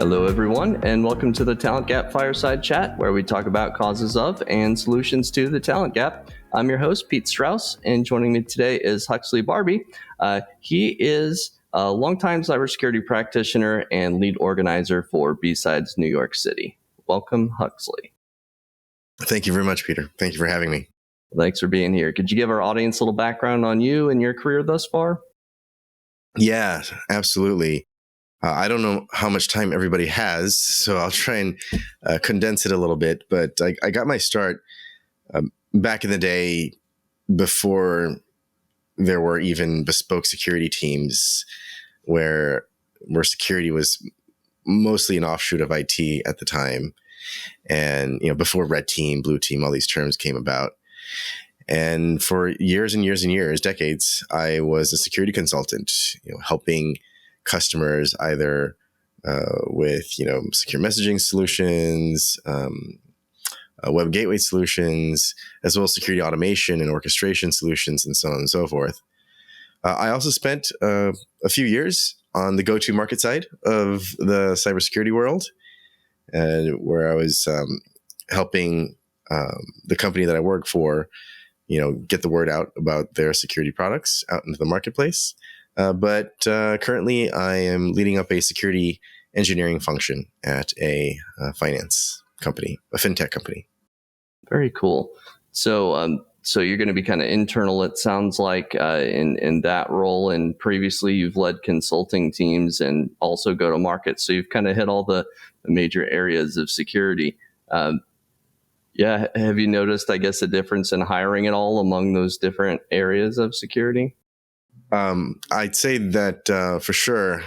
Hello, everyone, and welcome to the Talent Gap Fireside Chat, where we talk about causes of and solutions to the talent gap. I'm your host, Pete Strauss, and joining me today is Huxley Barbie. He is a longtime cybersecurity practitioner and lead organizer for B-Sides New York City. Welcome, Huxley. Thank you very much, Peter. Thank you for having me. Thanks for being here. Could you give our audience a little background on you and your career thus far? Yeah, absolutely. I don't know how much time everybody has, so I'll try and condense it a little bit. But I got my start back in the day before there were even bespoke security teams where security was mostly an offshoot of IT at the time. And, before red team, blue team, all these terms came about. And for years and years and years, decades, I was a security consultant, helping customers either with, secure messaging solutions, web gateway solutions, as well as security automation and orchestration solutions, and so on and so forth. I also spent a few years on the go-to-market side of the cybersecurity world, where I was helping the company that I work for, get the word out about their security products out into the marketplace. But currently, I am leading up a security engineering function at a finance company, a fintech company. Very cool. So you're going to be kind of internal, it sounds like, in that role. And previously, you've led consulting teams and also go to market. So you've kind of hit all the major areas of security. Yeah. Have you noticed, I guess, a difference in hiring at all among those different areas of security? I'd say that for sure,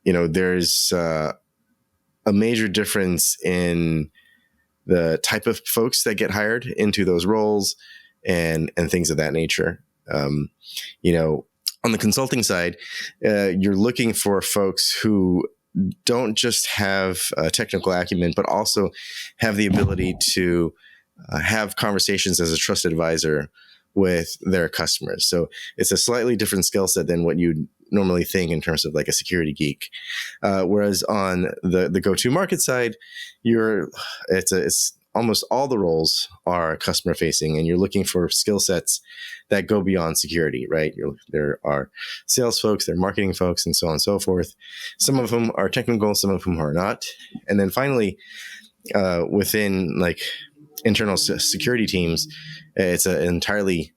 there's a major difference in the type of folks that get hired into those roles and things of that nature. On the consulting side, you're looking for folks who don't just have technical acumen, but also have the ability to have conversations as a trusted advisor with their customers. So it's a slightly different skill set than what you'd normally think in terms of like a security geek. Whereas on the go-to market side, it's almost all the roles are customer facing, and you're looking for skill sets that go beyond security, right? There are sales folks, there are marketing folks, and so on and so forth. Some of them are technical, some of them are not. And then finally, within like internal security teams, it's an entirely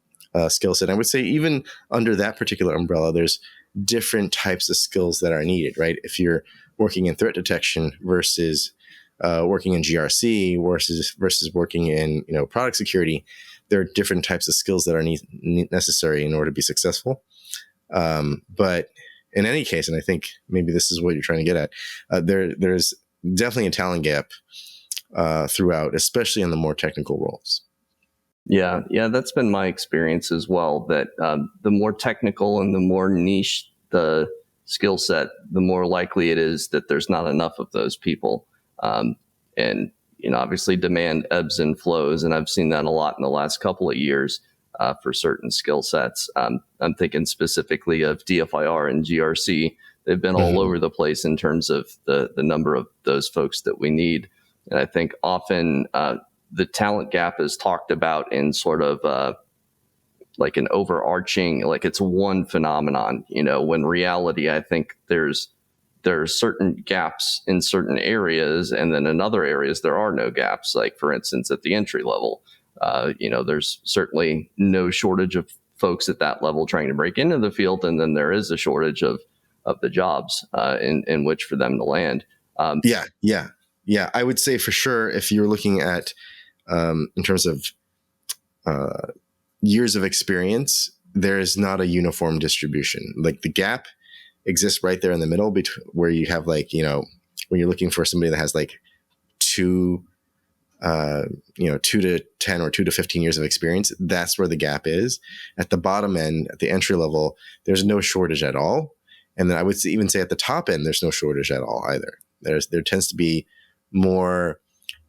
skill set. I would say even under that particular umbrella, there's different types of skills that are needed, right? If you're working in threat detection versus working in GRC versus working in product security, there are different types of skills that are necessary in order to be successful. But in any case, and I think maybe this is what you're trying to get at, there's definitely a talent gap throughout, especially in the more technical roles. Yeah, that's been my experience as well, that the more technical and the more niche the skill set, the more likely it is that there's not enough of those people. And, obviously demand ebbs and flows. And I've seen that a lot in the last couple of years for certain skill sets. I'm thinking specifically of DFIR and GRC. They've been all over the place in terms of the number of those folks that we need. And I think often the talent gap is talked about in sort of like an overarching, like it's one phenomenon, when reality, I think there are certain gaps in certain areas, and then in other areas there are no gaps. Like, for instance, at the entry level, there's certainly no shortage of folks at that level trying to break into the field, and then there is a shortage of the jobs in which for them to land. Yeah. I would say for sure, if you're looking at in terms of years of experience, there is not a uniform distribution. Like the gap exists right there in the middle where you have like, when you're looking for somebody that has like 2 to 10 or 2 to 15 years of experience, that's where the gap is. At the bottom end, at the entry level, there's no shortage at all. And then I would even say at the top end, there's no shortage at all either. There tends to be more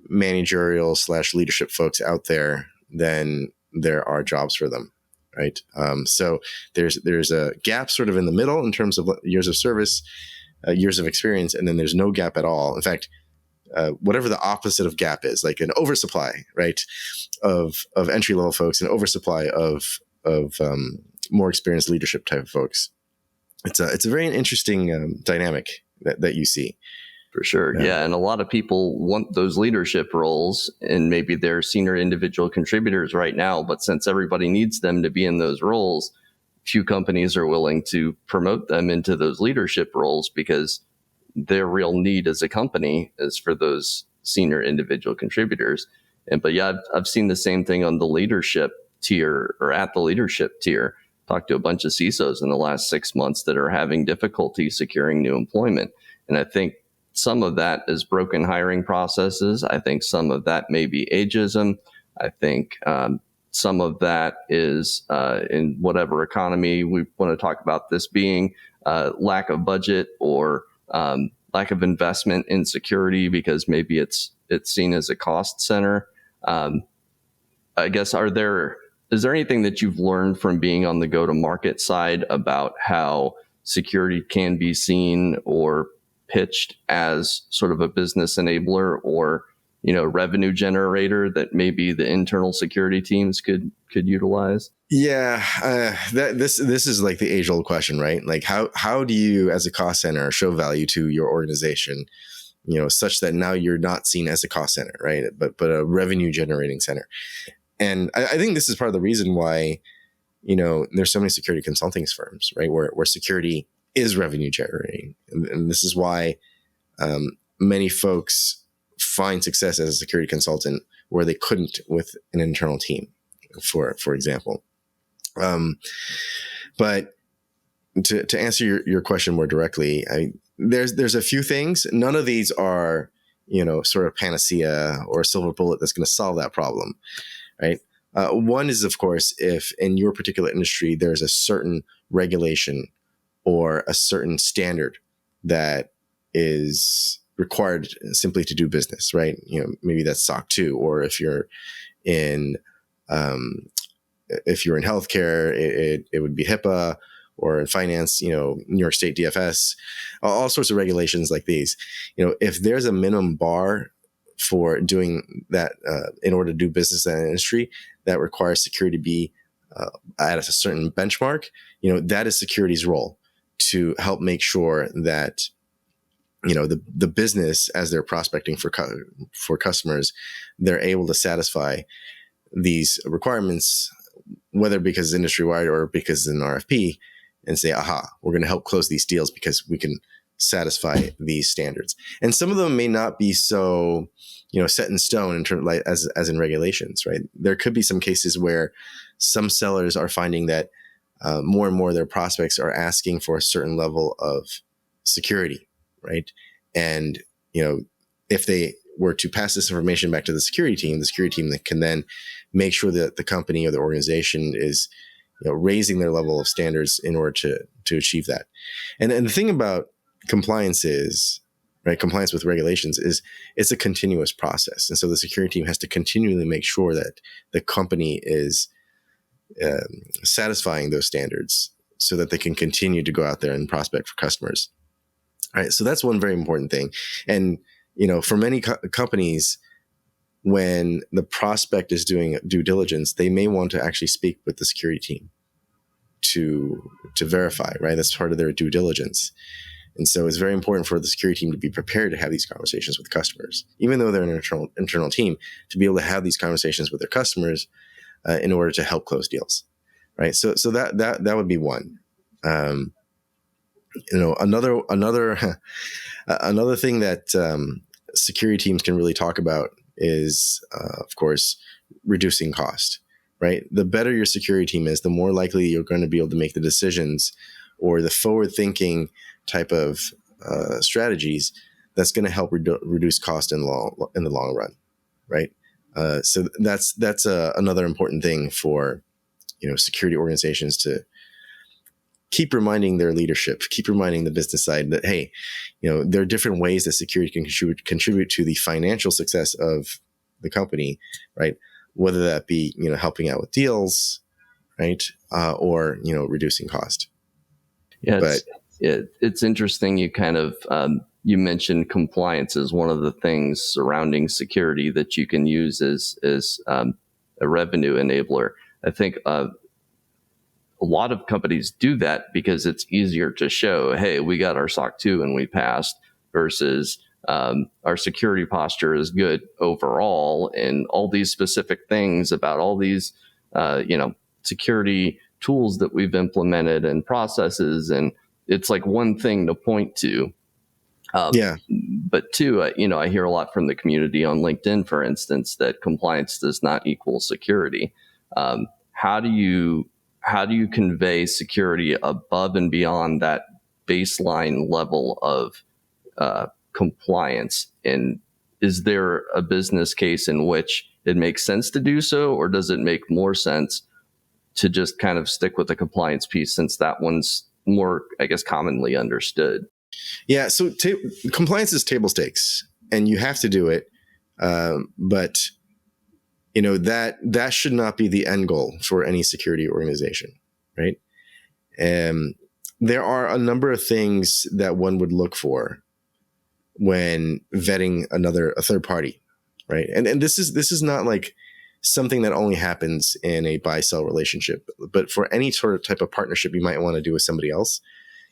managerial / leadership folks out there than there are jobs for them. Right. So there's a gap sort of in the middle in terms of years of service. years of experience, and then there's no gap at all. In fact, whatever the opposite of gap is, like an oversupply, right, of entry level folks, an oversupply of more experienced leadership type of folks. It's a very interesting dynamic that you see. For sure. Yeah. And a lot of people want those leadership roles, and maybe they're senior individual contributors right now. But since everybody needs them to be in those roles, few companies are willing to promote them into those leadership roles, because their real need as a company is for those senior individual contributors. But yeah, I've seen the same thing on the leadership tier, or at the leadership tier. Talked to a bunch of CISOs in the last 6 months that are having difficulty securing new employment. And I think some of that is broken hiring processes. I think some of that may be ageism. I think some of that is in whatever economy we want to talk about this being, lack of budget, or lack of investment in security, because maybe it's seen as a cost center. I guess, is there anything that you've learned from being on the go-to-market side about how security can be seen or pitched as sort of a business enabler, or revenue generator, that maybe the internal security teams could utilize? Yeah, this is like the age-old question, right? Like how do you, as a cost center, show value to your organization, such that now you're not seen as a cost center, right? But a revenue generating center. And I think this is part of the reason why there's so many security consulting firms, right, where security is revenue generating, and this is why many folks find success as a security consultant where they couldn't with an internal team, for example. But to answer your question more directly, there's a few things. None of these are sort of panacea or a silver bullet that's going to solve that problem, right? One is, of course, if in your particular industry there's a certain regulation or a certain standard that is required simply to do business, right? Maybe that's SOC 2, or if you're in healthcare, it would be HIPAA, or in finance, New York State DFS, all sorts of regulations like these. If there's a minimum bar for doing that in order to do business in that industry that requires security to be at a certain benchmark, that is security's role to help make sure that the business, as they're prospecting for customers, they're able to satisfy these requirements, whether because it's industry wide or because it's an RFP, and say, aha, we're going to help close these deals because we can satisfy these standards. And some of them may not be so set in stone in terms, like as in regulations, right? There could be some cases where some sellers are finding that more and more of their prospects are asking for a certain level of security, right? And if they were to pass this information back to the security team that can then make sure that the company or the organization is raising their level of standards in order to achieve that. And the thing about compliance is, right, compliance with regulations is it's a continuous process. And so the security team has to continually make sure that the company is satisfying those standards so that they can continue to go out there and prospect for customers. All right. So that's one very important thing. And, for many companies, when the prospect is doing due diligence, they may want to actually speak with the security team to verify, right? That's part of their due diligence. And so it's very important for the security team to be prepared to have these conversations with customers, even though they're an internal team, to be able to have these conversations with their customers in order to help close deals, right? So that would be one. Another another thing that security teams can really talk about is, of course, reducing cost, right? The better your security team is, the more likely you're going to be able to make the decisions or the forward-thinking type of strategies that's going to help reduce cost in the long run, right? So that's another important thing for security organizations to keep reminding their leadership, keep reminding the business side that, hey, there are different ways that security can contribute to the financial success of the company, right? Whether that be, helping out with deals, right? Or, reducing cost. Yeah, it's interesting. You kind of you mentioned compliance as one of the things surrounding security that you can use as a revenue enabler. I think a lot of companies do that because it's easier to show, hey, we got our SOC 2 and we passed, versus our security posture is good overall, and all these specific things about all these, security tools that we've implemented and processes. And it's like one thing to point to. Yeah. But two, I hear a lot from the community on LinkedIn, for instance, that compliance does not equal security. How do you convey security above and beyond that baseline level of compliance? And is there a business case in which it makes sense to do so, or does it make more sense to just kind of stick with the compliance piece, since that one's more, I guess, commonly understood? Yeah. So compliance is table stakes, and you have to do it. But that should not be the end goal for any security organization, right? And there are a number of things that one would look for when vetting a third party, right? And this is not like something that only happens in a buy-sell relationship, but for any sort of type of partnership you might want to do with somebody else,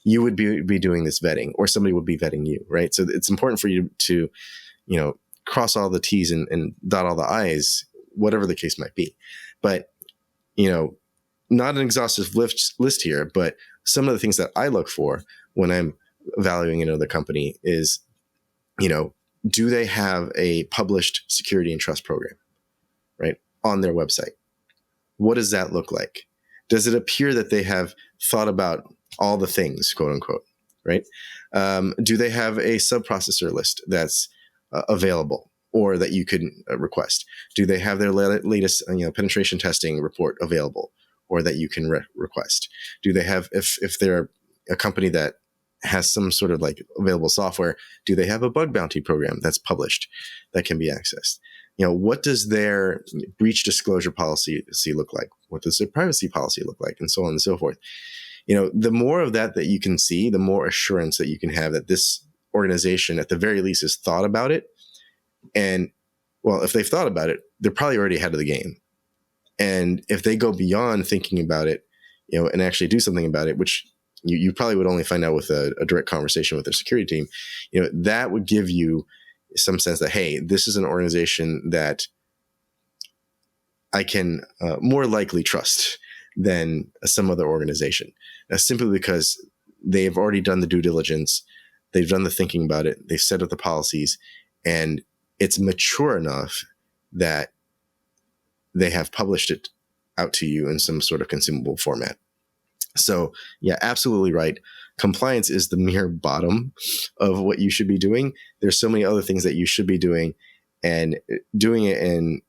you would be doing this vetting, or somebody would be vetting you, right? So it's important for you to, cross all the T's and dot all the I's, whatever the case might be. But, not an exhaustive list here, but some of the things that I look for when I'm valuing another company is, do they have a published security and trust program, right, on their website? What does that look like? Does it appear that they have thought about all the things, quote unquote, right? Do they have a sub-processor list that's available, or that you could request? Do they have their latest penetration testing report available, or that you can request? Do they have, if they're a company that has some sort of like available software, do they have a bug bounty program that's published that can be accessed? What does their breach disclosure policy look like? What does their privacy policy look like? And so on and so forth. The more of that you can see, the more assurance that you can have that this organization, at the very least, has thought about it. And, well, if they've thought about it, they're probably already ahead of the game. And if they go beyond thinking about it, and actually do something about it, which you probably would only find out with a direct conversation with their security team, that would give you some sense that, hey, this is an organization that I can more likely trust than some other organization, simply because they've already done the due diligence, they've done the thinking about it, they've set up the policies, and it's mature enough that they have published it out to you in some sort of consumable format. So yeah, absolutely right. Compliance is the mere bottom of what you should be doing. There's so many other things that you should be doing, and doing it in,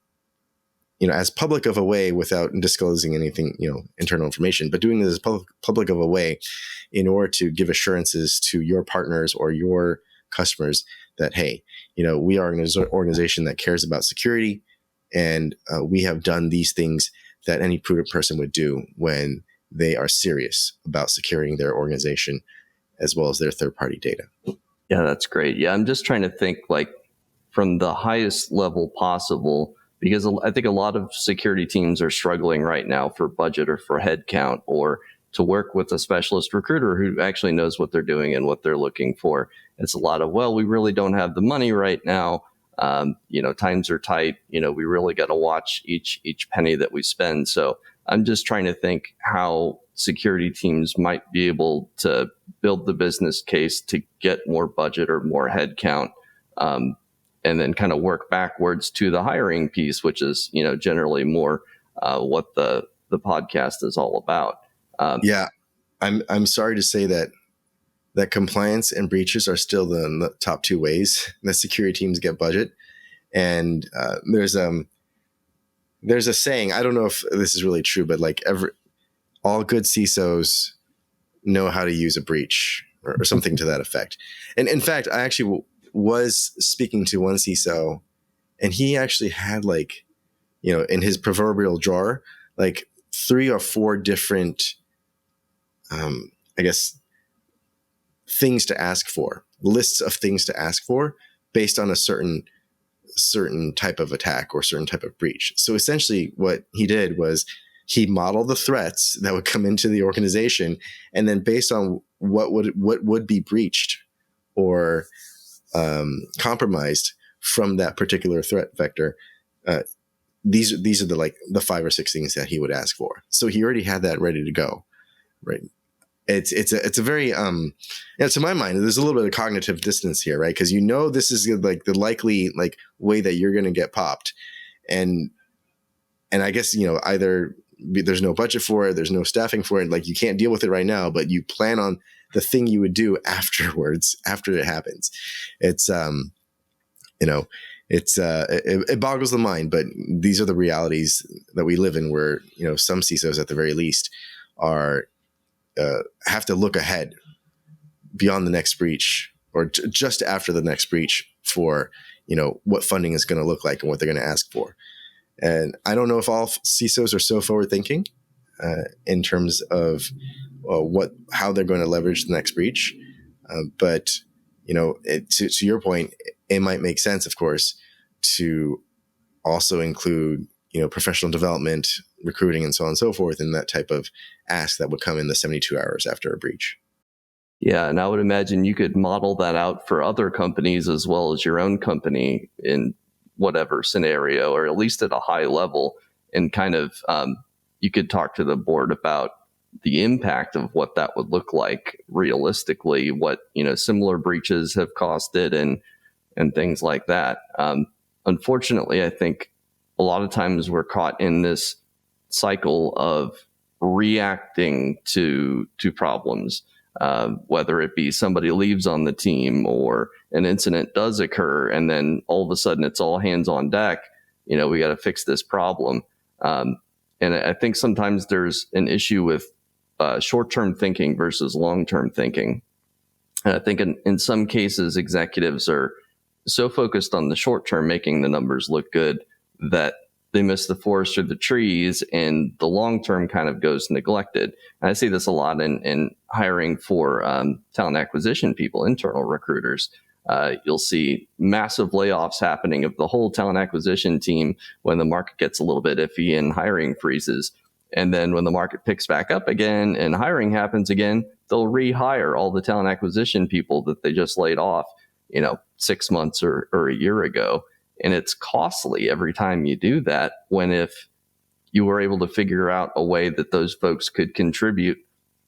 as public of a way without disclosing anything, internal information, but doing this as public of a way in order to give assurances to your partners or your customers that, hey, we are an organization that cares about security, and we have done these things that any prudent person would do when they are serious about securing their organization as well as their third-party data. Yeah, that's great. Yeah, I'm just trying to think like from the highest level possible, because I think a lot of security teams are struggling right now for budget or for headcount, or to work with a specialist recruiter who actually knows what they're doing and what they're looking for. It's a lot of, well, we really don't have the money right now. Times are tight. We really got to watch each penny that we spend. So I'm just trying to think how security teams might be able to build the business case to get more budget or more headcount, and then kind of work backwards to the hiring piece, which is, generally more what the podcast is all about. Yeah, I'm sorry to say that compliance and breaches are still the top two ways that security teams get budget. And there's a saying, I don't know if this is really true, but like all good CISOs know how to use a breach, or something to that effect. And in fact, I actually was speaking to one CISO, and he actually had in his proverbial drawer, like 3 or 4 different, things to ask for, lists of things to ask for based on a certain type of attack or certain type of breach. So essentially what he did was he modeled the threats that would come into the organization, and then based on what would be breached or compromised from that particular threat vector, these are the 5 or 6 things that he would ask for. So he already had that ready to go, right? It's a very to my mind, there's a little bit of cognitive dissonance here, right? Because this is like the likely like way that you're going to get popped, and I guess either there's no budget for it, there's no staffing for it, like you can't deal with it right now, but you plan on the thing you would do afterwards after it happens. It's it boggles the mind, but these are the realities that we live in, where some CISOs at the very least are have to look ahead beyond the next breach, or just after the next breach, for what funding is going to look like and what they're going to ask for. And I don't know if all CISOs are so forward thinking in terms of how they're going to leverage the next breach, but to your point, it might make sense, of course, to also include professional development, recruiting, and so on and so forth, in that type of ask that would come in the 72 hours after a breach. Yeah, and I would imagine you could model that out for other companies as well as your own company in whatever scenario, or at least at a high level, and kind of you could talk to the board about the impact of what that would look like realistically, what similar breaches have costed, and things like that. Unfortunately, I think a lot of times we're caught in this cycle of reacting to problems, whether it be somebody leaves on the team or an incident does occur, and then all of a sudden it's all hands on deck. We got to fix this problem. And I think sometimes there's an issue with short-term thinking versus long-term thinking. And I think in some cases, executives are so focused on the short term, making the numbers look good, that they miss the forest or the trees, and the long term kind of goes neglected. And I see this a lot in hiring for talent acquisition people, internal recruiters. You'll see massive layoffs happening of the whole talent acquisition team when the market gets a little bit iffy and hiring freezes. And then when the market picks back up again and hiring happens again, they'll rehire all the talent acquisition people that they just laid off 6 months or a year ago. And it's costly every time you do that, when if you were able to figure out a way that those folks could contribute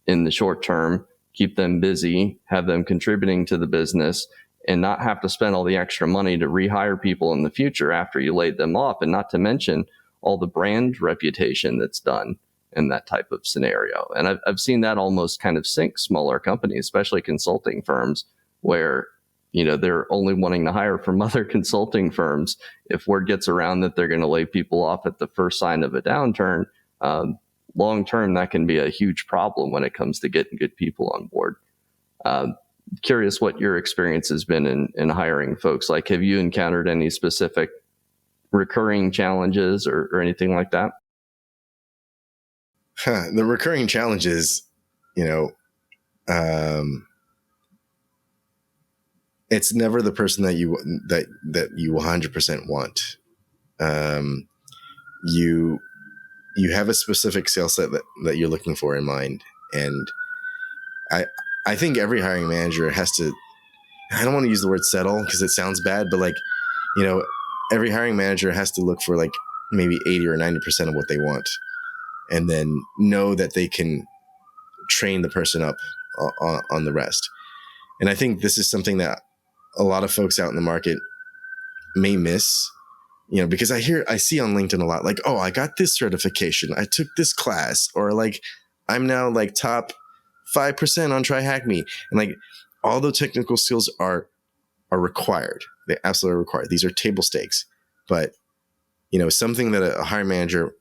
in the short term, keep them busy, have them contributing to the business, and not have to spend all the extra money to rehire people in the future after you laid them off, and not to mention all the brand reputation that's done in that type of scenario. And I've seen that almost kind of sink smaller companies, especially consulting firms, where they're only wanting to hire from other consulting firms. If word gets around that they're going to lay people off at the first sign of a downturn, long term, that can be a huge problem when it comes to getting good people on board. Curious what your experience has been in hiring folks. Like, have you encountered any specific recurring challenges or anything like that? The recurring challenges, it's never the person that you 100% want. You have a specific skill set that you're looking for in mind, and I think every hiring manager has to. I don't want to use the word settle because it sounds bad, but every hiring manager has to look for like maybe 80 or 90% of what they want, and then know that they can train the person up on the rest. And I think this is something that a lot of folks out in the market may miss, because I see on LinkedIn a lot, like, oh, I got this certification, I took this class, or like, I'm now like top 5% on Try Hack Me. And like, all the technical skills are required. They absolutely are required. These are table stakes. But, something that a hiring manager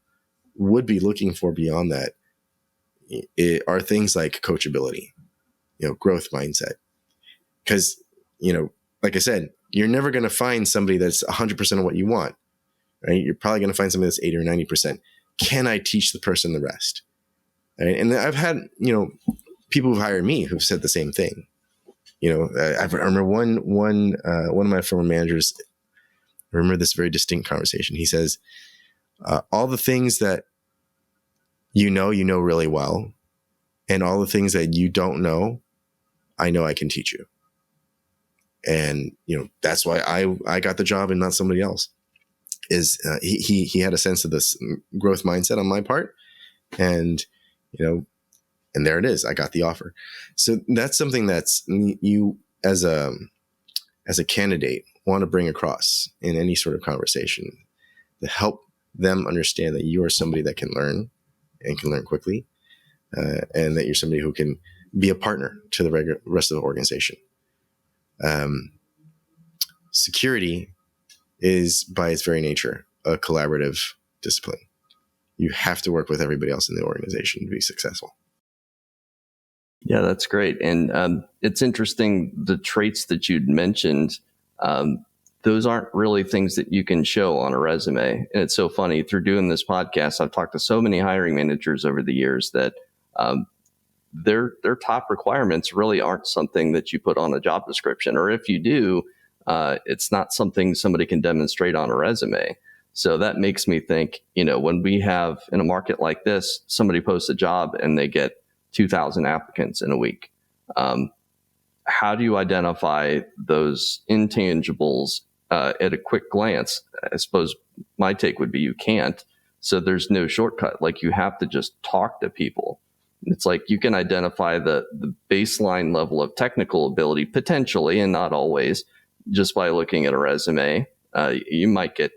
would be looking for beyond that are things like coachability, growth mindset. Because, like I said, you're never going to find somebody that's 100% of what you want, right? You're probably going to find somebody that's 80 or 90%. Can I teach the person the rest? Right? And I've had, people who've hired me who've said the same thing. I remember one of my former managers. I remember this very distinct conversation. He says, all the things that you know really well, and all the things that you don't know, I know I can teach you. And, that's why I got the job and not somebody else. He had a sense of this growth mindset on my part. And, and there it is. I got the offer. So that's something that's you as a candidate want to bring across in any sort of conversation to help them understand that you are somebody that can learn and can learn quickly, and that you're somebody who can be a partner to the rest of the organization. Security is, by its very nature, a collaborative discipline. You have to work with everybody else in the organization to be successful. Yeah, that's great. And it's interesting, the traits that you'd mentioned, those aren't really things that you can show on a resume. And it's so funny, through doing this podcast, I've talked to so many hiring managers over the years that their top requirements really aren't something that you put on a job description. Or if you do, it's not something somebody can demonstrate on a resume. So that makes me think, when we have, in a market like this, somebody posts a job and they get 2,000 applicants in a week. How do you identify those intangibles at a quick glance? I suppose my take would be you can't. So there's no shortcut. Like, you have to just talk to people. It's like you can identify the baseline level of technical ability potentially, and not always, just by looking at a resume. You might get,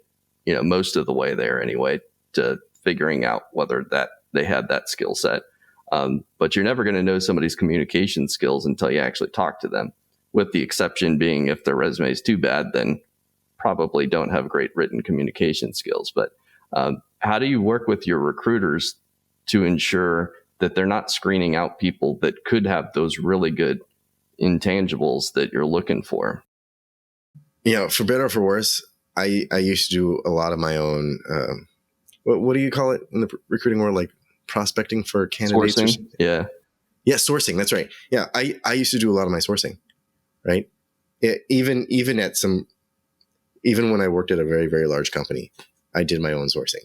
most of the way there anyway, to figuring out whether that they had that skill set. But you're never going to know somebody's communication skills until you actually talk to them, with the exception being if their resume is too bad, then probably don't have great written communication skills. But how do you work with your recruiters to ensure that they're not screening out people that could have those really good intangibles that you're looking for? For better or for worse, I used to do a lot of my own, what do you call it in the recruiting world? Like prospecting for candidates? Sourcing? Yeah, sourcing. That's right. Yeah, I used to do a lot of my sourcing, right? Even when I worked at a very, very large company, I did my own sourcing.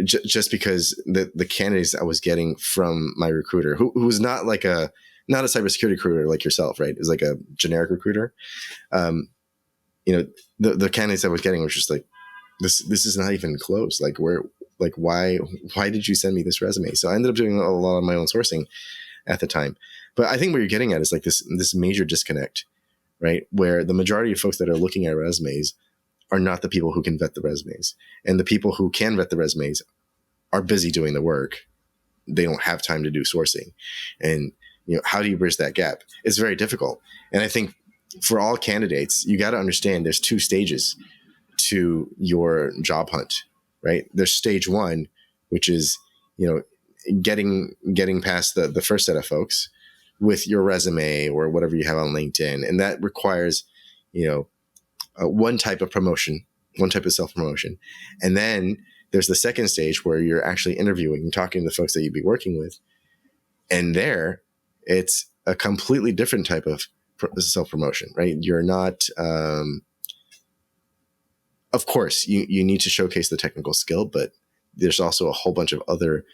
Just because the candidates I was getting from my recruiter, who was not a cybersecurity recruiter like yourself, right? It was like a generic recruiter. The candidates I was getting was just like, this is not even close. Why did you send me this resume? So I ended up doing a lot of my own sourcing at the time. But I think what you're getting at is like this major disconnect, right? Where the majority of folks that are looking at resumes are not the people who can vet the resumes. And the people who can vet the resumes are busy doing the work. They don't have time to do sourcing. And, how do you bridge that gap? It's very difficult. And I think for all candidates, you got to understand there's two stages to your job hunt, right? There's stage one, which is, getting past the first set of folks with your resume or whatever you have on LinkedIn. And that requires, one type of promotion, one type of self-promotion. And then there's the second stage where you're actually interviewing and talking to the folks that you'd be working with. And there, it's a completely different type of self-promotion, right? You're not, of course, you need to showcase the technical skill, but there's also a whole bunch of other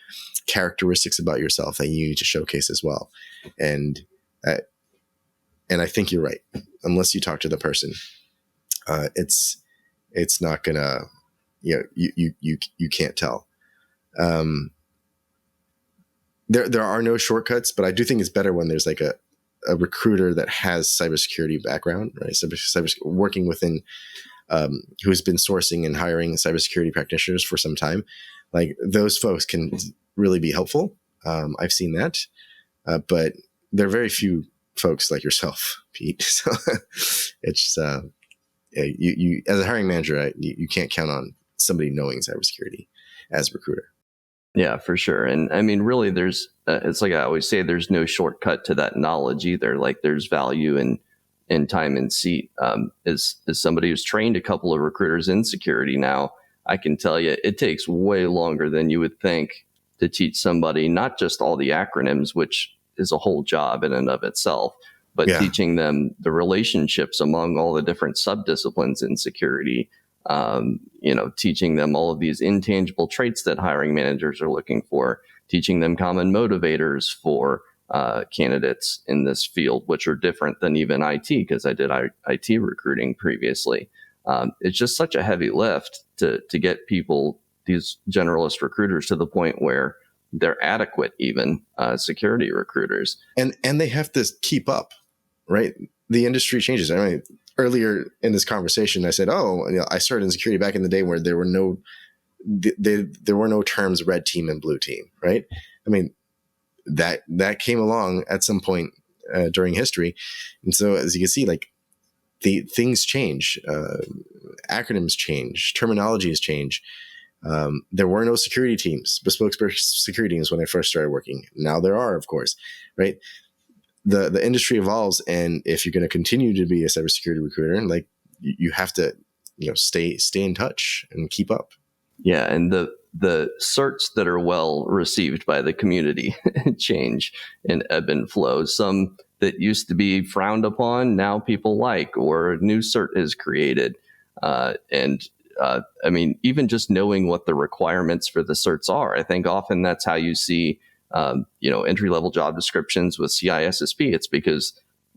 characteristics about yourself that you need to showcase as well. And I think you're right. Unless you talk to the person, it's not gonna, you can't tell. There are no shortcuts, but I do think it's better when there's like a recruiter that has cybersecurity background, right? Working within, who's been sourcing and hiring cybersecurity practitioners for some time. Like, those folks can really be helpful. I've seen that, but there are very few folks like yourself, Pete. So it's, you as a hiring manager, you can't count on somebody knowing cybersecurity as a recruiter. Yeah, for sure. And I mean, really, there's, it's like I always say, there's no shortcut to that knowledge either. Like, there's value in time and seat. As somebody who's trained a couple of recruiters in security now, I can tell you it takes way longer than you would think to teach somebody not just all the acronyms, which is a whole job in and of itself, but Yeah. teaching them the relationships among all the different subdisciplines in security, teaching them all of these intangible traits that hiring managers are looking for, teaching them common motivators for candidates in this field, which are different than even IT, because I did IT recruiting previously. It's just such a heavy lift to get people, these generalist recruiters, to the point where they're adequate, even security recruiters. And they have to keep up, right? The industry changes. I mean, earlier in this conversation, I said, I started in security back in the day where there were no terms red team and blue team, right? I mean, that came along at some point during history. And so as you can see, like, the things change, acronyms change, terminologies change. There were no security teams, bespoke security teams when I first started working. Now there are, of course, right? The industry evolves, and if you're going to continue to be a cybersecurity recruiter, like, you have to, stay in touch and keep up. Yeah, and the certs that are well received by the community change and ebb and flow. Some that used to be frowned upon, now people like, or a new cert is created. I mean, even just knowing what the requirements for the certs are, I think often that's how you see, entry-level job descriptions with CISSP. It's because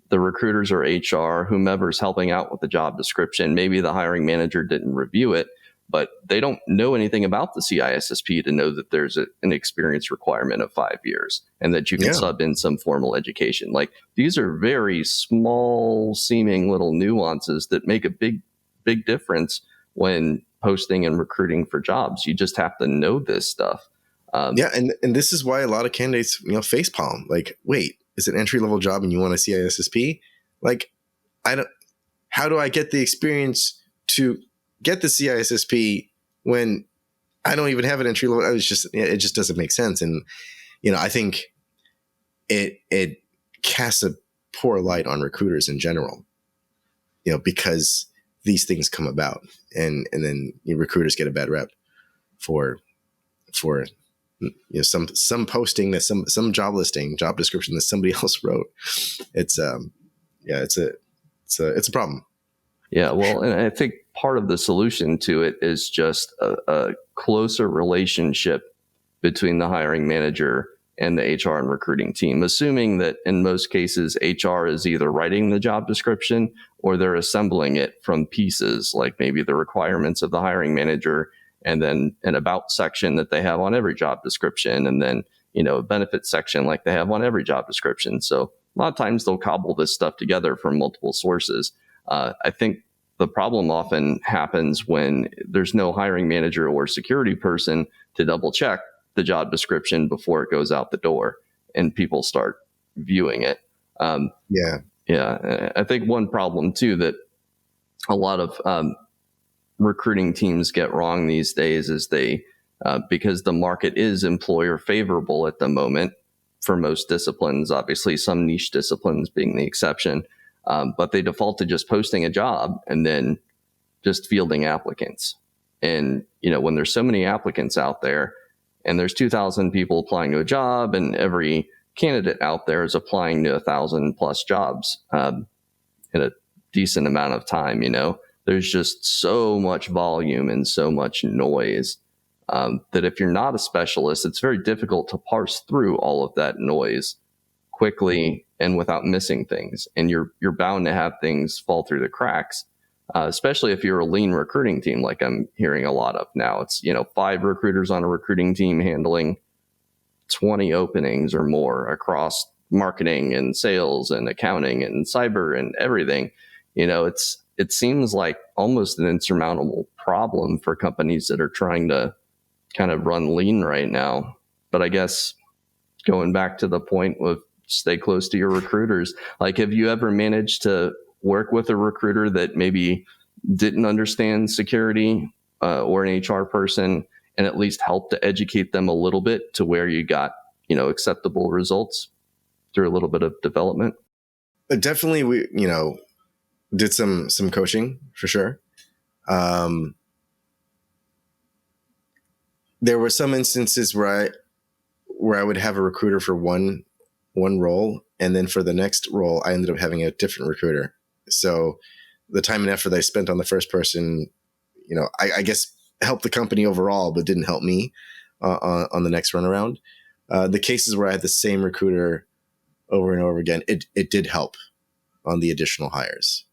the recruiters or HR, whomever's helping out with the job description, maybe the hiring manager didn't review it, but they don't know anything about the CISSP to know that there's an experience requirement of 5 years and that you can sub in some formal education. Like, these are very small seeming little nuances that make a big, big difference when posting and recruiting for jobs. You just have to know this stuff. And this is why a lot of candidates, facepalm. Like, wait, it's an entry-level job and you want a CISSP? Like, how do I get the experience to get the CISSP when I don't even have an entry level? It just doesn't make sense. And, I think it casts a poor light on recruiters in general, because these things come about, and then recruiters get a bad rep for some posting that some job description that somebody else wrote. It's a problem. Yeah, well, and I think part of the solution to it is just a closer relationship between the hiring manager and the HR and recruiting team, assuming that in most cases, HR is either writing the job description or they're assembling it from pieces, like maybe the requirements of the hiring manager, and then an about section that they have on every job description, and then, a benefit section like they have on every job description. So a lot of times they'll cobble this stuff together from multiple sources. I think the problem often happens when there's no hiring manager or security person to double check the job description before it goes out the door and people start viewing it. I think one problem too that a lot of recruiting teams get wrong these days is because the market is employer favorable at the moment for most disciplines, obviously some niche disciplines being the exception. But they default to just posting a job and then just fielding applicants. And, when there's so many applicants out there and there's 2,000 people applying to a job and every candidate out there is applying to 1,000 plus jobs in a decent amount of time, there's just so much volume and so much noise that if you're not a specialist, it's very difficult to parse through all of that noise quickly and without missing things. And you're bound to have things fall through the cracks, especially if you're a lean recruiting team, like I'm hearing a lot of now. It's, 5 recruiters on a recruiting team handling 20 openings or more across marketing and sales and accounting and cyber and everything. It seems like almost an insurmountable problem for companies that are trying to kind of run lean right now. But I guess going back to the point of stay close to your recruiters. Like, have you ever managed to work with a recruiter that maybe didn't understand security or an HR person, and at least help to educate them a little bit to where you got, acceptable results through a little bit of development? But definitely, we, did some coaching for sure. There were some instances where I would have a recruiter for one role, And then for the next role, I ended up having a different recruiter. So the time and effort that I spent on the first person, I guess helped the company overall, but didn't help me on the next run around. The cases where I had the same recruiter over and over again, it did help on the additional hires.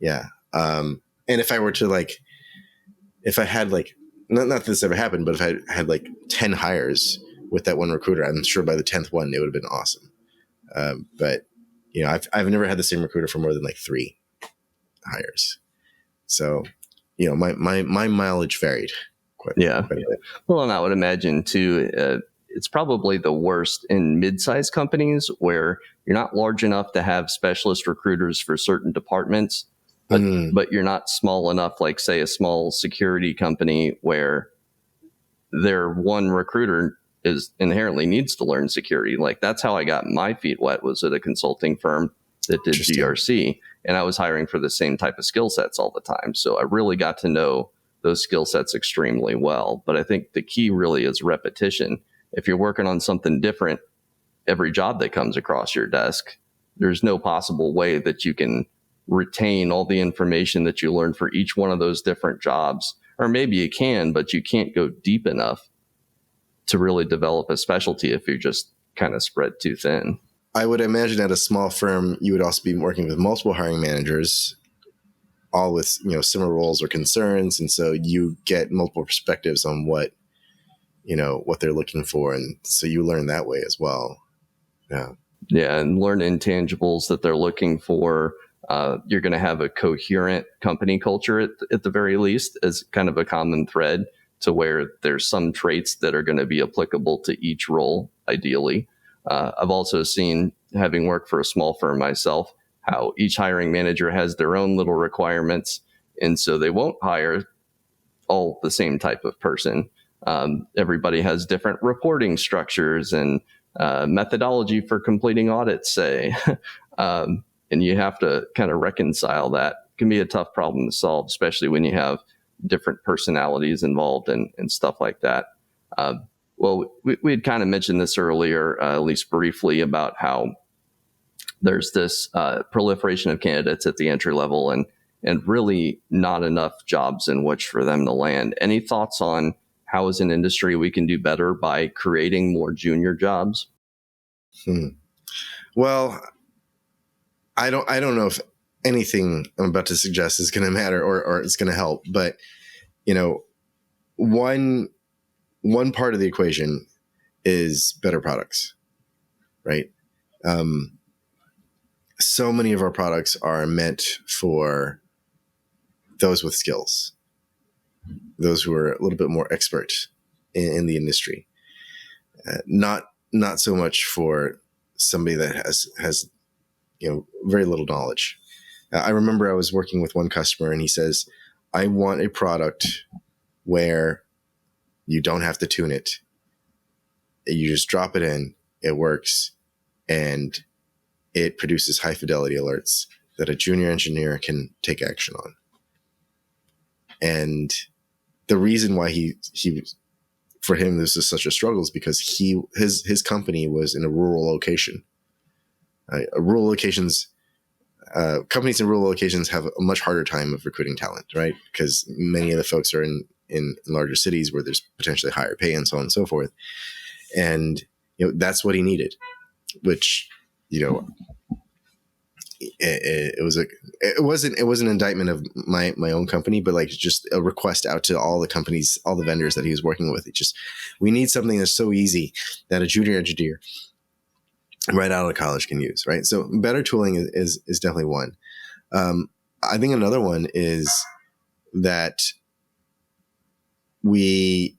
Yeah. And if I were to if I had not that this ever happened, but if I had 10 hires with that one recruiter, I'm sure by the 10th one, it would have been awesome. But I've never had the same recruiter for more than 3 hires. So, my mileage varied quite a bit. Well, and I would imagine too, it's probably the worst in mid-sized companies where you're not large enough to have specialist recruiters for certain departments, but you're not small enough, like say a small security company where their one recruiter is inherently needs to learn security. Like that's how I got my feet wet, was at a consulting firm that did GRC, and I was hiring for the same type of skill sets all the time. So I really got to know those skill sets extremely well. But I think the key really is repetition. If you're working on something different every job that comes across your desk, there's no possible way that you can retain all the information that you learn for each one of those different jobs. Or maybe you can, but you can't go deep enough to really develop a specialty if you're just kind of spread too thin. I would imagine at a small firm, you would also be working with multiple hiring managers, all with similar roles or concerns, and so you get multiple perspectives on what they're looking for, and so you learn that way as well. Yeah, and learn intangibles that they're looking for. You're going to have a coherent company culture at the very least, as kind of a common thread, to where there's some traits that are going to be applicable to each role, ideally. I've also seen, having worked for a small firm myself, how each hiring manager has their own little requirements. And so they won't hire all the same type of person. Everybody has different reporting structures and methodology for completing audits, say. And you have to kind of reconcile that. It can be a tough problem to solve, especially when you have different personalities involved and stuff like that. Well, we had kind of mentioned this earlier, at least briefly, about how there's this proliferation of candidates at the entry level and really not enough jobs in which for them to land. Any thoughts on how, as an industry, we can do better by creating more junior jobs? Well, I don't know if anything I'm about to suggest is going to matter or it's going to help, but one part of the equation is better products, right? So many of our products are meant for those with skills, those who are a little bit more expert in the industry, not so much for somebody that has very little knowledge. I remember I was working with one customer and he says, I want a product where you don't have to tune it. You just drop it in, it works, and it produces high fidelity alerts that a junior engineer can take action on. And the reason why for him, this is such a struggle is because his company was in a rural location. Companies in rural locations have a much harder time of recruiting talent, right? Because many of the folks are in larger cities where there's potentially higher pay and so on and so forth. And that's what he needed, which it was an indictment of my own company, but just a request out to all the companies, all the vendors that he was working with. We need something that's so easy that a junior engineer right out of college can use, right? So better tooling is definitely one. I think another one is that the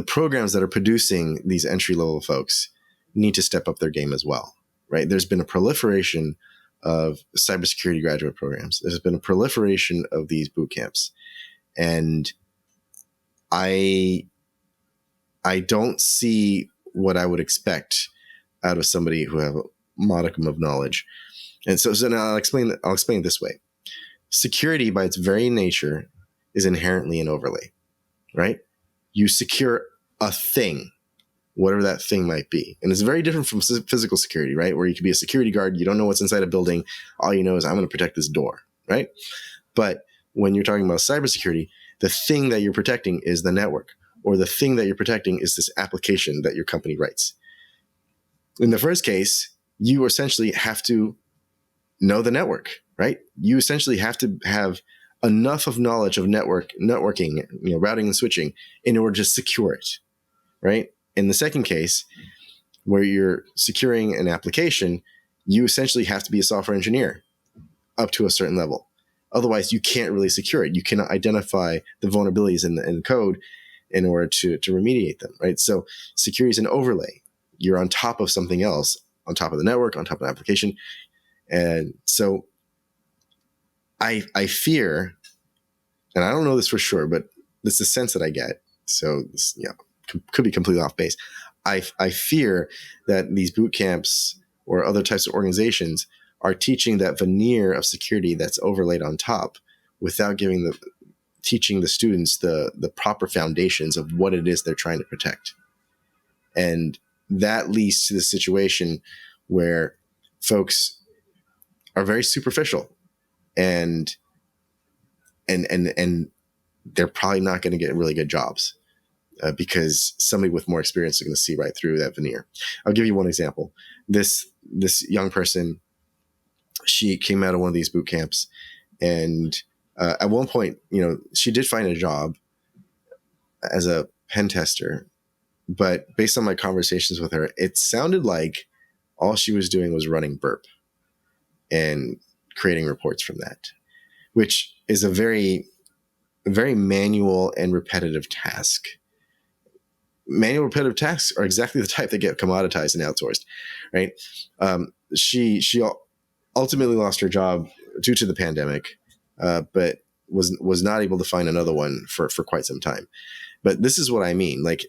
programs that are producing these entry level folks need to step up their game as well, right? There's been a proliferation of cybersecurity graduate programs. There's been a proliferation of these boot camps, and I don't see what I would expect out of somebody who have a modicum of knowledge. And so now I'll explain it this way. Security by its very nature is inherently an overlay, right? You secure a thing. whatever that thing might be. And it's very different from physical security, right? Where you could be a security guard, you don't know what's inside a building. All you know is I'm going to protect this door, right? But when you're talking about cybersecurity, the thing that you're protecting is the network, or the thing that you're protecting is this application that your company writes. In the first case, you essentially have to know the network, right? You essentially have to have enough of knowledge of networking, routing and switching in order to secure it, right? In the second case, where you're securing an application, you essentially have to be a software engineer up to a certain level. Otherwise, you can't really secure it. You cannot identify the vulnerabilities in the code in order to remediate them, right? So security is an overlay. You're on top of something else, on top of the network, on top of the application. And so I fear, and I don't know this for sure, but it's the sense that I get. So this, could be completely off base. I fear that these boot camps or other types of organizations are teaching that veneer of security that's overlaid on top without teaching the students the proper foundations of what it is they're trying to protect. And that leads to the situation where folks are very superficial and they're probably not going to get really good jobs because somebody with more experience is going to see right through that veneer. I'll give you one example. This young person, she came out of one of these boot camps, and at one point, she did find a job as a pen tester, but based on my conversations with her, it sounded like all she was doing was running burp and creating reports from that, which is a very, very manual and repetitive task. Manual repetitive tasks are exactly the type that get commoditized and outsourced, right? She ultimately lost her job due to the pandemic, but was not able to find another one for quite some time. But this is what I mean. Like,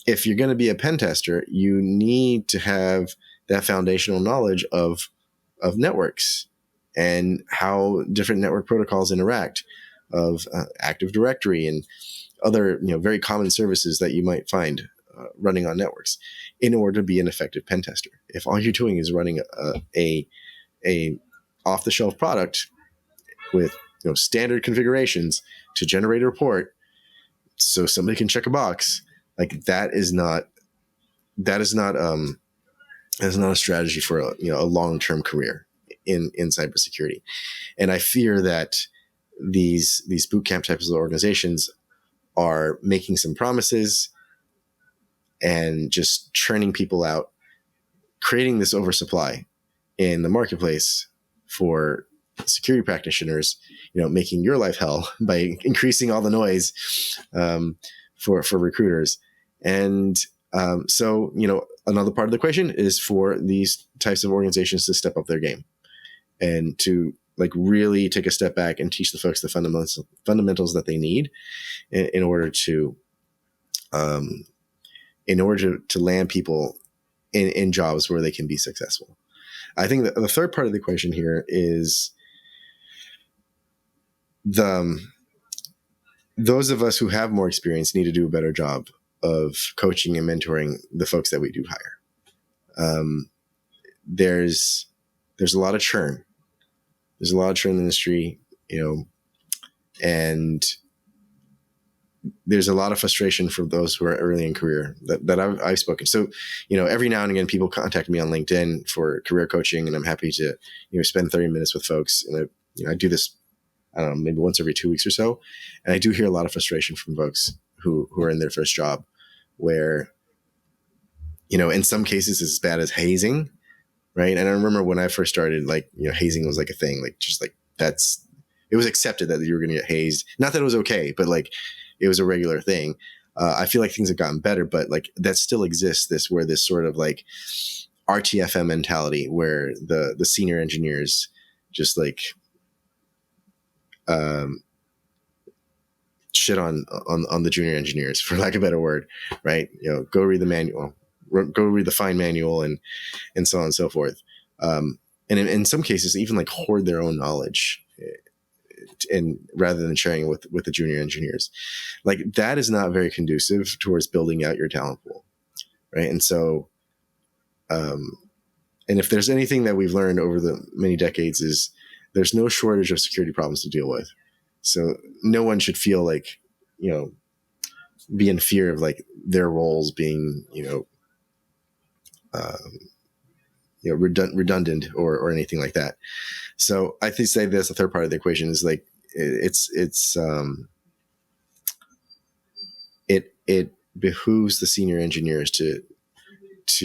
if you're going to be a pen tester, you need to have that foundational knowledge of networks and how different network protocols interact, of Active Directory and other very common services that you might find running on networks in order to be an effective pen tester. If all you're doing is running a off-the-shelf product with standard configurations to generate a report so somebody can check a box, like that is not a strategy for a long-term career in cybersecurity. And I fear that these bootcamp types of organizations are making some promises and just churning people out, creating this oversupply in the marketplace for security practitioners, making your life hell by increasing all the noise for recruiters. And so another part of the equation is for these types of organizations to step up their game and to really take a step back and teach the folks the fundamentals that they need in order to land people in jobs where they can be successful. I think that the third part of the equation here is those of us who have more experience need to do a better job of coaching and mentoring the folks that we do hire. There's a lot of churn. There's a lot of churn in the industry, and there's a lot of frustration for those who are early in career that I've spoken. So, every now and again, people contact me on LinkedIn for career coaching, and I'm happy to, spend 30 minutes with folks. And I do this, I don't know, maybe once every 2 weeks or so. And I do hear a lot of frustration from folks who are in their first job where, in some cases it's as bad as hazing. Right. And I remember when I first started, hazing was like a thing, it was accepted that you were going to get hazed. Not that it was okay, but it was a regular thing. I feel like things have gotten better, but that still exists. This sort of RTFM mentality where the senior engineers just shit on the junior engineers, for lack of a better word, right? Go read the manual, go read the fine manual, and so on and so forth. And in some cases, even hoard their own knowledge, and rather than sharing it with the junior engineers. That is not very conducive towards building out your talent pool, right? And so, and if there's anything that we've learned over the many decades is there's no shortage of security problems to deal with. So no one should feel like, be in fear of like their roles being, redundant or anything like that. So I think say this, the third part of the equation is like, it behooves the senior engineers to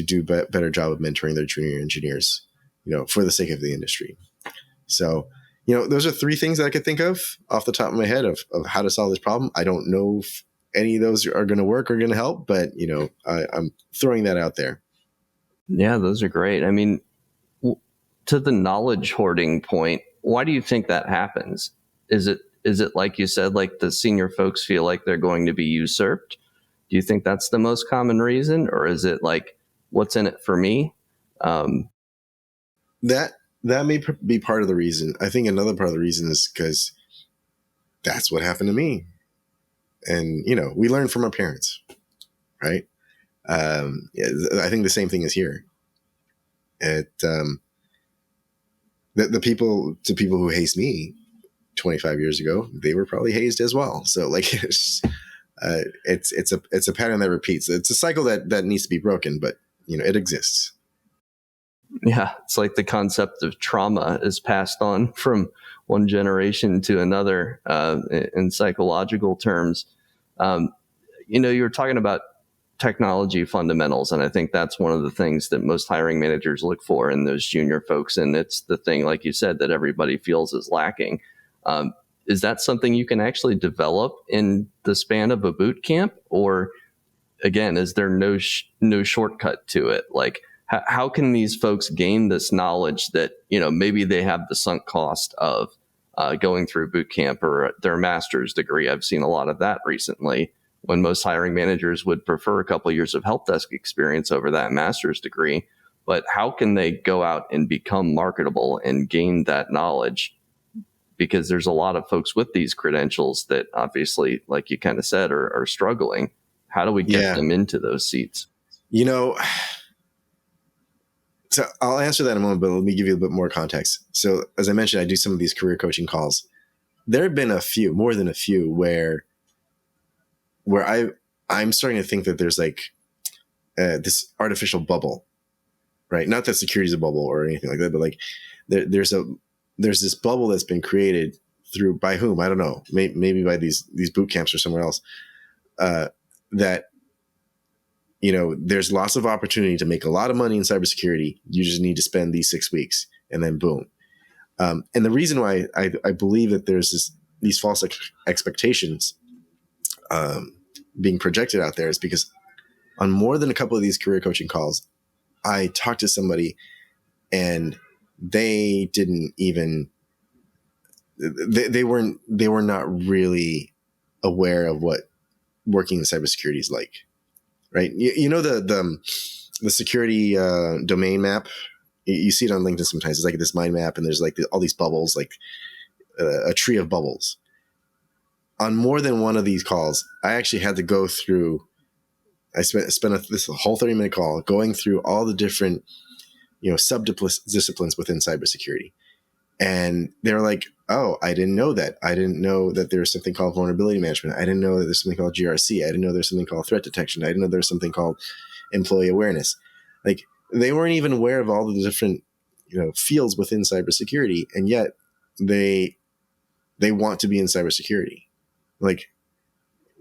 do better job of mentoring their junior engineers, for the sake of the industry. So, those are three things that I could think of off the top of my head of how to solve this problem. I don't know if any of those are going to work or going to help, but, I'm throwing that out there. Yeah, those are great. I mean, to the knowledge hoarding point, why do you think that happens? Is it like you said, like the senior folks feel like they're going to be usurped? Do you think that's the most common reason, or is it like, what's in it for me? That may be part of the reason. I think another part of the reason is because that's what happened to me. And, we learn from our parents, right? I think the same thing is here. The people who hazed me 25 years ago, they were probably hazed as well. So like, it's a pattern that repeats. It's a cycle that needs to be broken, but it exists. Yeah, it's like the concept of trauma is passed on from one generation to another in psychological terms. You were talking about technology fundamentals, and I think that's one of the things that most hiring managers look for in those junior folks. And it's the thing, like you said, that everybody feels is lacking. Is that something you can actually develop in the span of a boot camp? Or again, is there no shortcut to it? Like, how can these folks gain this knowledge that, maybe they have the sunk cost of going through boot camp or their master's degree? I've seen a lot of that recently, when most hiring managers would prefer a couple of years of help desk experience over that master's degree. But how can they go out and become marketable and gain that knowledge? Because there's a lot of folks with these credentials that obviously, like you kind of said, are struggling. How do we get them into those seats? So I'll answer that in a moment, but let me give you a bit more context. So as I mentioned, I do some of these career coaching calls. There have been more than a few where I'm starting to think that there's like this artificial bubble, right? Not that security is a bubble or anything like that, but like there's this bubble that's been created by whom? I don't know. Maybe by these boot camps or somewhere else. That there's lots of opportunity to make a lot of money in cybersecurity. You just need to spend these 6 weeks, and then boom. And the reason why I believe that there's these false expectations being projected out there is because on more than a couple of these career coaching calls, I talked to somebody and they didn't even they were not really aware of what working in cybersecurity is like, right? The security domain map. You see it on LinkedIn sometimes. It's like this mind map, and there's like all these bubbles, like a tree of bubbles. On more than one of these calls, I actually had to go through. I spent this whole 30-minute call going through all the different, sub-disciplines within cybersecurity, and they were like, "Oh, I didn't know that. I didn't know that there's something called vulnerability management. I didn't know that there's something called GRC. I didn't know there's something called threat detection. I didn't know there's something called employee awareness." Like, they weren't even aware of all the different, fields within cybersecurity, and yet they want to be in cybersecurity. Like,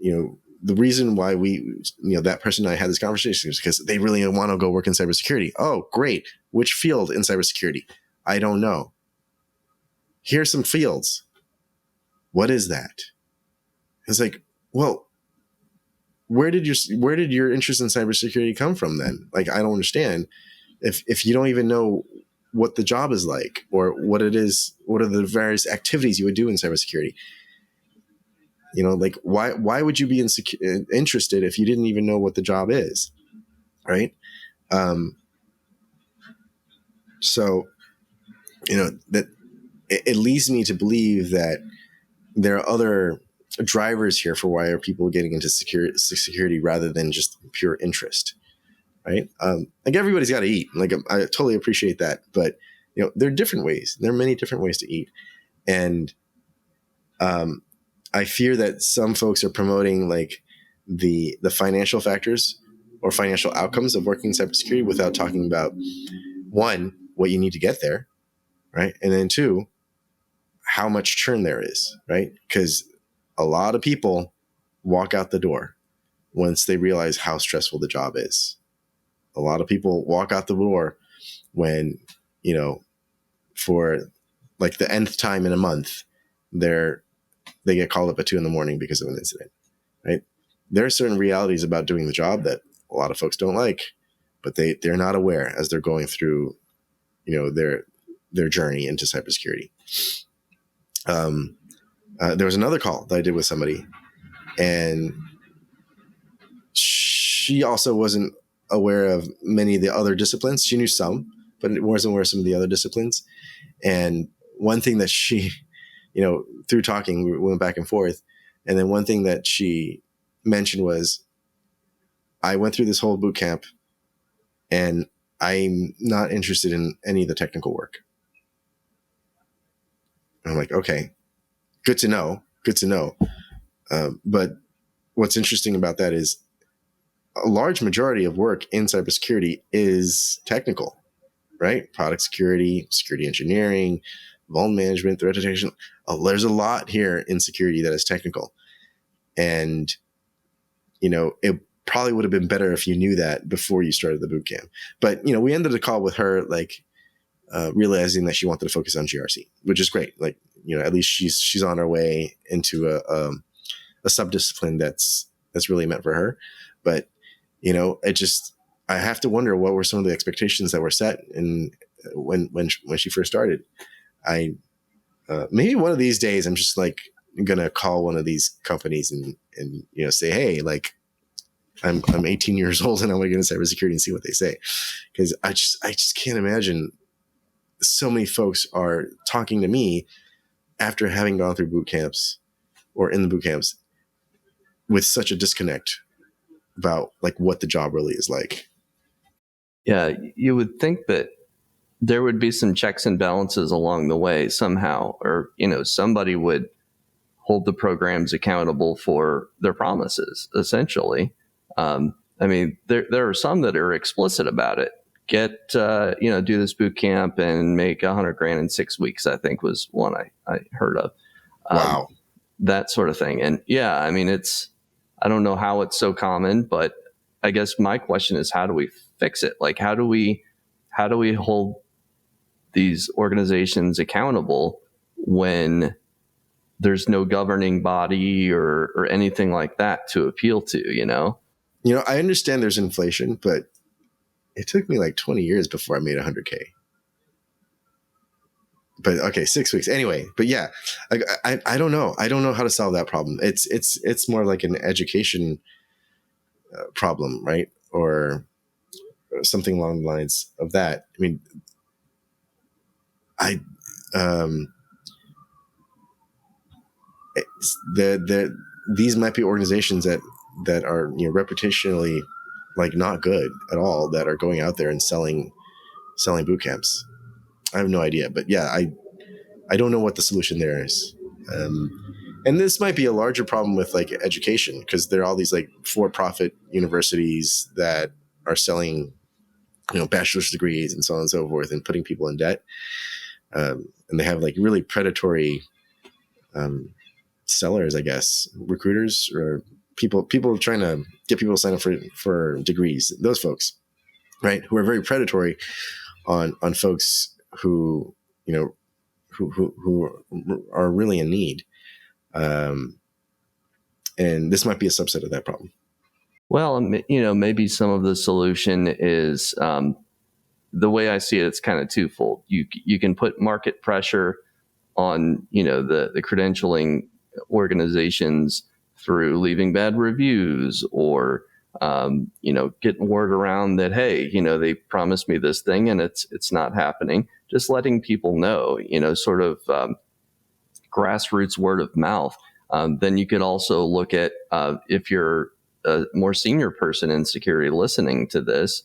the reason why that person and I had this conversation is because they really want to go work in cybersecurity. Oh, great. Which field in cybersecurity? I don't know. Here's some fields. What is that? It's like, well, where did your interest in cybersecurity come from then? Like, I don't understand. If you don't even know what the job is like or what it is, what are the various activities you would do in cybersecurity? Like, why would you be interested if you didn't even know what the job is, right? So, that it leads me to believe that there are other drivers here for why are people getting into security rather than just pure interest. right? Like everybody's got to eat. Like I totally appreciate that, but there are different ways. There are many different ways to eat, and I fear that some folks are promoting like the financial factors or financial outcomes of working in cybersecurity without talking about, one, what you need to get there, right? And then two, how much churn there is, right? Because a lot of people walk out the door once they realize how stressful the job is. A lot of people walk out the door when, for like the nth time in a month, they get called up at 2 a.m. because of an incident, right? There are certain realities about doing the job that a lot of folks don't like, but they're not aware as they're going through, their journey into cybersecurity. There was another call that I did with somebody, and she also wasn't aware of many of the other disciplines. She knew some, but wasn't aware of some of the other disciplines. And one thing that she, through talking, we went back and forth. And then one thing that she mentioned was, I went through this whole boot camp and I'm not interested in any of the technical work. I'm like, okay, good to know. But what's interesting about that is a large majority of work in cybersecurity is technical, right? Product security, security engineering, vulnerability management, threat detection. There's a lot here in security that is technical. And, it probably would have been better if you knew that before you started the boot camp. But, we ended the call with her, like, realizing that she wanted to focus on GRC, which is great. Like, at least she's on her way into a subdiscipline that's really meant for her. But, I have to wonder what were some of the expectations that were set and when she first started. Maybe one of these days I'm just like gonna call one of these companies and say, hey, like I'm 18 years old and I want to get into cybersecurity and see what they say, because I just can't imagine so many folks are talking to me after having gone through boot camps or in the boot camps with such a disconnect about like what the job really is like. Yeah, you would think that there would be some checks and balances along the way somehow, or, somebody would hold the programs accountable for their promises, essentially. I mean, there are some that are explicit about it. Do this boot camp and make $100,000 in 6 weeks, I think was one I heard of. Wow. That sort of thing. And yeah, I mean, I don't know how it's so common, but I guess my question is, how do we fix it? Like, how do we hold these organizations accountable when there's no governing body or anything like that to appeal to, I understand there's inflation, but it took me like 20 years before I made $100K. But okay, 6 weeks anyway. But yeah, I don't know. I don't know how to solve that problem. It's more like an education problem, right? Or something along the lines of that. I mean, these might be organizations that are reputationally like not good at all, that are going out there and selling boot camps. I have no idea, but yeah, I don't know what the solution there is. And this might be a larger problem with like education, because there are all these like for-profit universities that are selling, bachelor's degrees and so on and so forth, and putting people in debt. And they have like really predatory sellers, I guess, recruiters or people trying to get people to sign up for degrees. Those folks, right, who are very predatory on folks who who are really in need. And this might be a subset of that problem. Well, maybe some of the solution is the way I see it. It's kind of twofold. You can put market pressure on the credentialing organizations through leaving bad reviews or getting word around that, hey, they promised me this thing and it's not happening. Just letting people know, sort of grassroots word of mouth. Then you could also look at if you're a more senior person in security listening to this,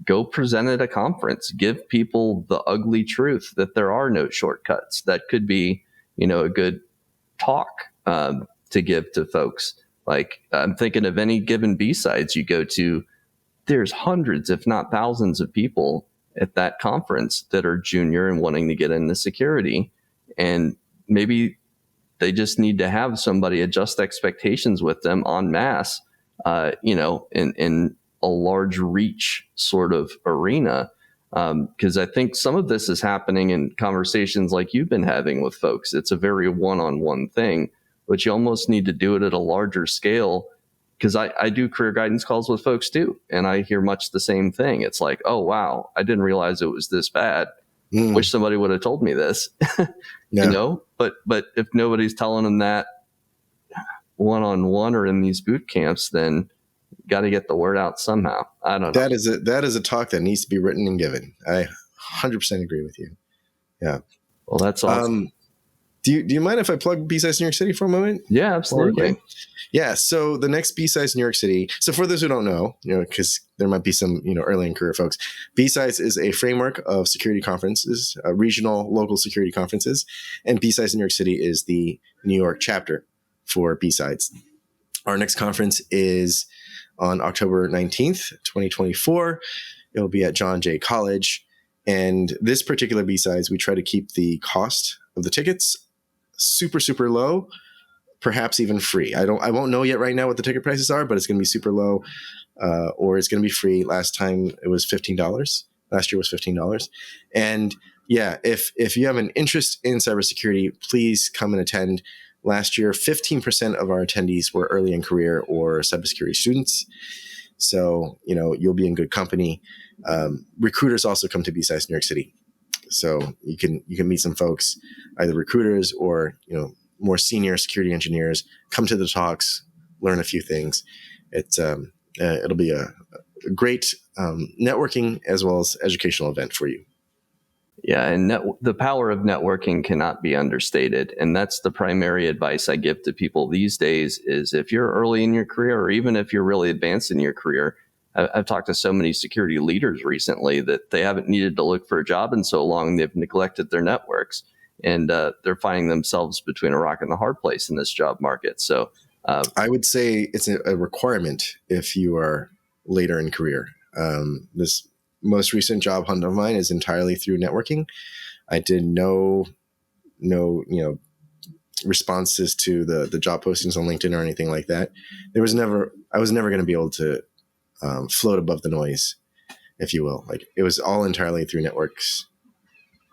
go present at a conference, give people the ugly truth that there are no shortcuts. That could be, a good talk to give to folks. Like, I'm thinking of any given B-sides you go to, there's hundreds, if not thousands of people at that conference that are junior and wanting to get into security. And maybe they just need to have somebody adjust expectations with them en masse, in a large reach sort of arena. Because I think some of this is happening in conversations like you've been having with folks. It's a very one-on-one thing, but you almost need to do it at a larger scale. Because I do career guidance calls with folks too, and I hear much the same thing. It's like, oh, wow, I didn't realize it was this bad. Wish somebody would have told me this, but if nobody's telling them that one-on-one or in these boot camps, then got to get the word out somehow. I don't know. That is a talk that needs to be written and given. I 100% agree with you. Yeah. Well, that's awesome. Do you mind if I plug B-Sides New York City for a moment? Yeah, absolutely. Okay. Yeah. So the next B-Sides New York City. So for those who don't know, because there might be some, early in career folks, B-Sides is a framework of security conferences, regional, local security conferences. And B-Sides New York City is the New York chapter for B-Sides. Our next conference is on October 19th, 2024. It'll be at John Jay College. And this particular B-Sides, we try to keep the cost of the tickets super, super low, perhaps even free. I won't know yet right now what the ticket prices are, but it's going to be super low, or it's going to be free. Last time it was $15. Last year was $15. And yeah, if you have an interest in cybersecurity, please come and attend. Last year, 15% of our attendees were early in career or cybersecurity students. So, you'll be in good company. Recruiters also come to B-Sides New York City. So you can meet some folks, either recruiters or, more senior security engineers, come to the talks, learn a few things. It'll be a great networking as well as educational event for you. Yeah, and the power of networking cannot be understated. And that's the primary advice I give to people these days is if you're early in your career, or even if you're really advanced in your career, I've talked to so many security leaders recently that they haven't needed to look for a job in so long, they've neglected their networks. And they're finding themselves between a rock and a hard place in this job market. So I would say it's a requirement if you are later in career. This most recent job hunt of mine is entirely through networking. I did no responses to the job postings on LinkedIn or anything like that. I was never going to be able to float above the noise, if you will. Like, it was all entirely through networks.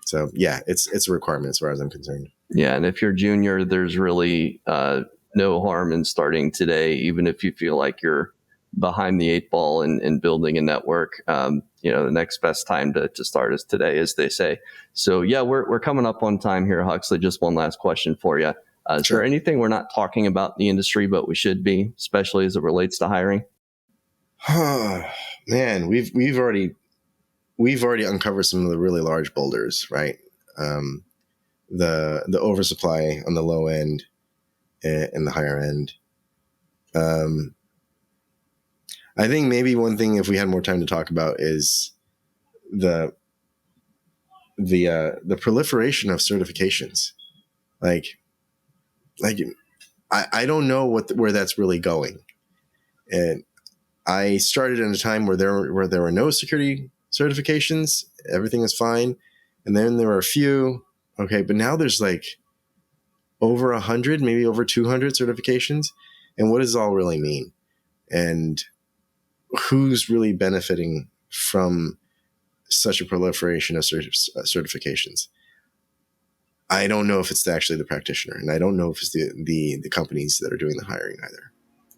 So yeah, it's a requirement as far as I'm concerned. Yeah, and if you're junior, there's really no harm in starting today, even if you feel like you're behind the eight ball in building a network. The next best time to start is today, as they say. So yeah, we're coming up on time here, Huxley. Just one last question for you. Is there anything we're not talking about in the industry, but we should be, especially as it relates to hiring? Man, we've already uncovered some of the really large boulders, right? The oversupply on the low end and the higher end. I think maybe one thing, if we had more time to talk about, is the proliferation of certifications. Like I don't know where that's really going. And I started in a time where there were no security certifications. Everything is fine. And then there were a few. Okay. But now there's like over 100, maybe over 200 certifications. And what does it all really mean? And who's really benefiting from such a proliferation of certifications? I don't know if it's actually the practitioner, and I don't know if it's the companies that are doing the hiring either.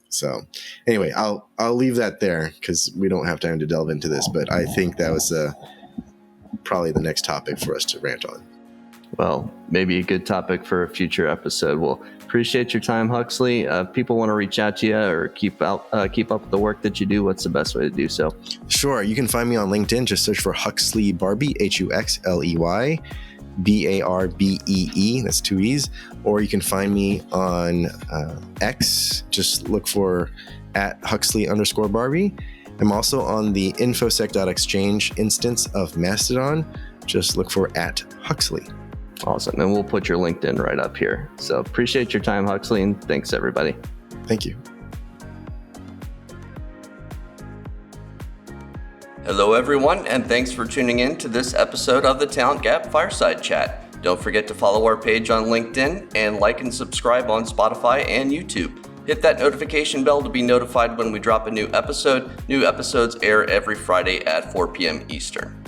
So anyway, I'll leave that there because we don't have time to delve into this, but I think that was probably the next topic for us to rant on. Well, maybe a good topic for a future episode. Well, appreciate your time, Huxley. If people want to reach out to you or keep up with the work that you do, what's the best way to do so? Sure. You can find me on LinkedIn. Just search for Huxley Barbee, Huxley Barbee. That's 2 E's. Or you can find me on X. Just look for @Huxley_Barbee. I'm also on the infosec.exchange instance of Mastodon. Just look for @Huxley. Awesome. And we'll put your LinkedIn right up here. So appreciate your time, Huxley, and thanks, everybody. Thank you. Hello, everyone, and thanks for tuning in to this episode of the Talent Gap Fireside Chat. Don't forget to follow our page on LinkedIn and like and subscribe on Spotify and YouTube. Hit that notification bell to be notified when we drop a new episode. New episodes air every Friday at 4 p.m. Eastern.